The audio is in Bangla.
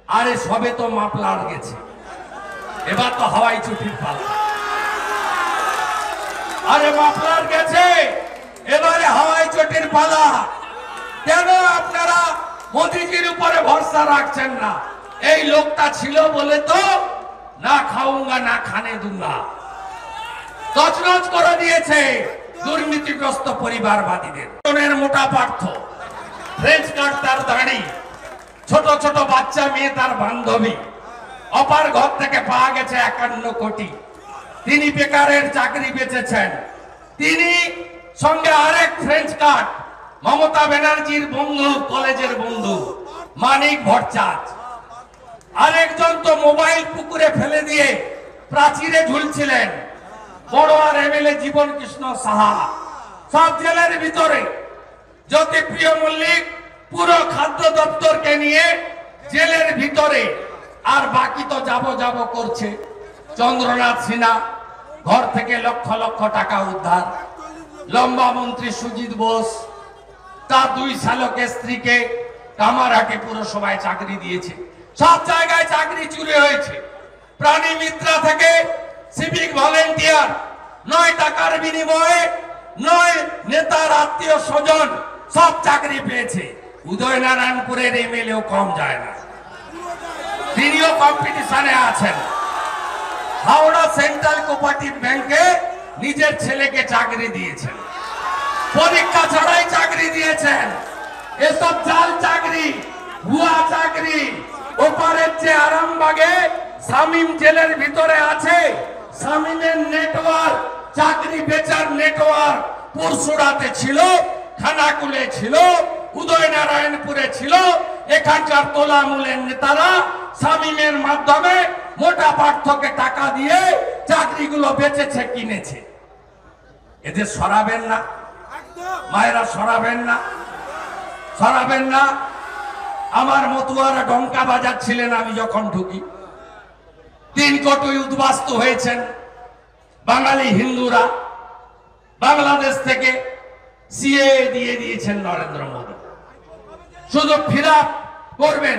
আরে সবে তো মাপলার গেছে, এবার তো হাওয়াই চটির পালা। আরে মাপলার গেছে, এবারে হাওয়াই চটির পালা। কেন আপনারা মোদিজির উপরে ভরসা রাখছেন না? এই লোকটা ছিল বলে তো না খাউঙ্গা না খানে দুঙ্গা তছনছ করে দিয়েছে দুর্নীতিগ্রস্ত পরিবারবাদীদের। মোটা পার্থ, ফ্রেঞ্চ কাট তার দাড়ি, ছোট ছোট বাচ্চা মেয়ে তার বান্ধবী, অপার ঘর থেকে পাওয়া গেছে 51 কোটি। তিনি বেকারের চাকরি বেঁচেছেন। তিনি সঙ্গে আরেক ফ্রেঞ্চ কাট মমতা ব্যানার্জির বন্ধু, কলেজের বন্ধু মানিক ভট্টাচার্য। আরেকজন তো মোবাইল পুকুরে ফেলে দিয়ে প্রাচীরে ঝুলছিলেন, বড়োয়ার এমএলএ জীবন কৃষ্ণ সাহা। সব জেলের ভিতরে। জ্যোতিপ্রিয় মল্লিক পুরো খাদ্য দপ্তরকে নিয়ে জেলের ভিতরে, আর বাকি তো যাব যাব করছে। চন্দ্রনাথ সিনহা ঘর থেকে লক্ষ লক্ষ টাকা উদ্ধার। লম্বা মন্ত্রী সুজিত বোস তার 2 শালকের স্ত্রীকে কামারহাটে পুরসভায় চাকরি দিয়েছে। সব জায়গায় চাকরি চুরি হয়েছে। প্রাণী মিত্রা থেকে সিভিক ভলেন্টিয়ার 9 টাকার বিনিময়ে 9 নেতার আত্মীয় স্বজন সব চাকরি পেয়েছে। উদয়নারায়ণপুরের এমএলএও কম যায় না, তিনিও কম্পিটিশনে আছেন। হাওড়া সেন্ট্রাল কোঅপারেটিভ ব্যাংকে নিজের ছেলেকে চাকরি দিয়েছেন, পরীক্ষা ছাড়াই চাকরি দিয়েছেন। এসব জাল চাকরি, ভুয়া চাকরি। ওপারের যে আরামবাগে শামীম জেলের ভিতরে আছে, শামীমের নেটওয়ার্ক, চাকরি বেচার নেটওয়ার্ক পুরসুরাতে ছিল, খানাকুলে ছিল, উদয়নারায়ণপুরে ছিল। এখানকার তোলামূলের নেতারা শামীমের মাধ্যমে মোটা পার্থকে টাকা দিয়ে চাকরিগুলো বেচেছে, কিনেছে। এদের সরাবেন না মায়েরা, সরাবেন না, সরাবেন না। আমার মতুয়ারা ডঙ্কা বাজাচ্ছিলেন আমি যখন ঢুকি। 3 কোটি উদ্বাস্তু হয়েছেন বাঙালি হিন্দুরা। বাংলাদেশ থেকে সিএ দিয়ে দিয়েছেন নরেন্দ্র মোদী। শুধু ফিরাপ করবেন।